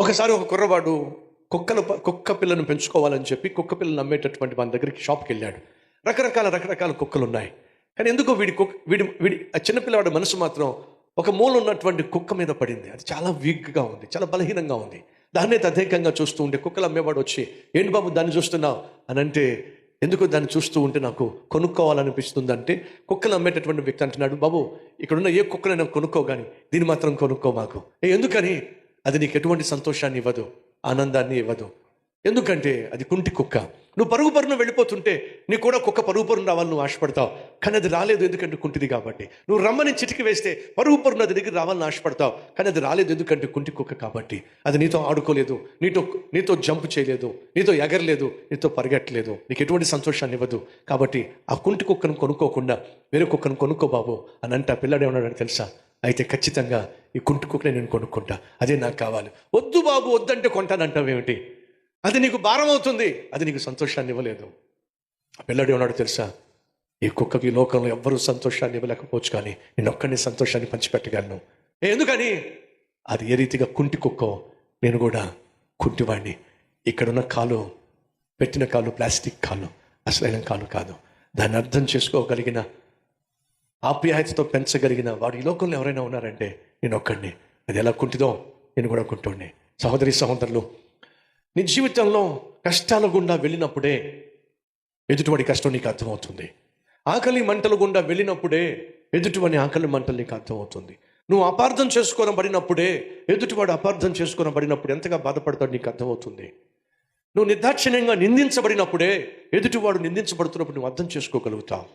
ఒకసారి ఒక కుర్రవాడు కుక్క పిల్లను పెంచుకోవాలని చెప్పి కుక్క పిల్లను అమ్మేటటువంటి మన దగ్గరికి షాప్కి వెళ్ళాడు. రకరకాల కుక్కలు ఉన్నాయి. కానీ ఎందుకో వీడి ఆ చిన్నపిల్లవాడి మనసు మాత్రం ఒక మూల ఉన్నటువంటి కుక్క మీద పడింది. అది చాలా వీక్గా ఉంది, చాలా బలహీనంగా ఉంది. దాన్నే తదేకంగా చూస్తూ ఉంటే కుక్కలు అమ్మేవాడు వచ్చి, ఏంటి బాబు దాన్ని చూస్తున్నావు అని అంటే, ఎందుకు దాన్ని చూస్తూ ఉంటే నాకు కొనుక్కోవాలనిపిస్తుంది అంటే, కుక్కలు అమ్మేటటువంటి వ్యక్తి అంటున్నాడు, బాబు ఇక్కడున్న ఏ కుక్కనైనా కొనుక్కో కానీ దీన్ని మాత్రం కొనుక్కో మాకు. ఎందుకని? అది నీకు ఎటువంటి సంతోషాన్ని ఇవ్వదు, ఆనందాన్ని ఇవ్వదు. ఎందుకంటే అది కుంటి కుక్క. నువ్వు పరుగు పరుగున వెళ్ళిపోతుంటే నీకు కూడా కుక్క పరుగు పరుగున రావాలని నువ్వు ఆశపడతావు, కానీ అది రాలేదు ఎందుకంటే కుంటిది కాబట్టి. నువ్వు రమ్మని చిటికి వేస్తే పరుగు పరుగున అది దగ్గర రావాలని ఆశపడతావు, కానీ అది రాలేదు ఎందుకంటే కుంటి కుక్క కాబట్టి. అది నీతో ఆడుకోలేదు, నీతో జంప్ చేయలేదు, నీతో ఎగరలేదు, నీతో పరిగెట్టలేదు, నీకు ఎటువంటి సంతోషాన్ని ఇవ్వదు. కాబట్టి ఆ కుంటి కుక్కను కొనుక్కోకుండా వేరే కుక్కను కొనుక్కో బాబు అని అంటే ఆ పిల్లాడు ఏమన్నాడని తెలుసా? అయితే ఖచ్చితంగా ఈ కుంటి కుక్కనే నేను కొనుక్కుంటా, అదే నాకు కావాలి. వద్దు బాబు వద్దంటే కొంటానంటావేమిటి? అది నీకు భారం అవుతుంది, అది నీకు సంతోషాన్ని ఇవ్వలేదు. ఆ పిల్లడు ఏమన్నాడు తెలుసా? ఈ కుక్కకి లోకంలో ఎవ్వరూ సంతోషాన్ని ఇవ్వలేకపోవచ్చు, కానీ నేను ఒక్కడిని సంతోషాన్ని పంచిపెట్టగలను. ఎందుకని? అది ఏ రీతిగా కుంటి కుక్కో నేను కూడా కుంటివాడిని. ఇక్కడున్న కాలు, పెట్టిన కాలు ప్లాస్టిక్ కాలు, అసలైన కాలు కాదు. దాన్ని అర్థం చేసుకోగలిగిన, ఆప్యాయతతో పెంచగలిగిన వాడు ఈ లోకంలో ఎవరైనా ఉన్నారంటే నేను ఒక్కడిని. అది ఎలా కుంటిదో నేను కూడా కుంటోండి. సహోదరి సహోదరులు, నీ జీవితంలో కష్టాల గుండా వెళ్ళినప్పుడే ఎదుటివాడి కష్టం నీకు అర్థమవుతుంది. ఆకలి మంటల గుండా వెళ్ళినప్పుడే ఎదుటివాడి ఆకలి మంటలు నీకు అర్థమవుతుంది. నువ్వు అపార్థం చేసుకోనబడినప్పుడే ఎదుటివాడు అపార్థం చేసుకోనబడినప్పుడు ఎంతగా బాధపడతాడు నీకు అర్థమవుతుంది. నువ్వు నిర్దాక్షిణ్యంగా నిందించబడినప్పుడే ఎదుటివాడు నిందించబడుతున్నప్పుడు నువ్వు అర్థం చేసుకోగలుగుతావు.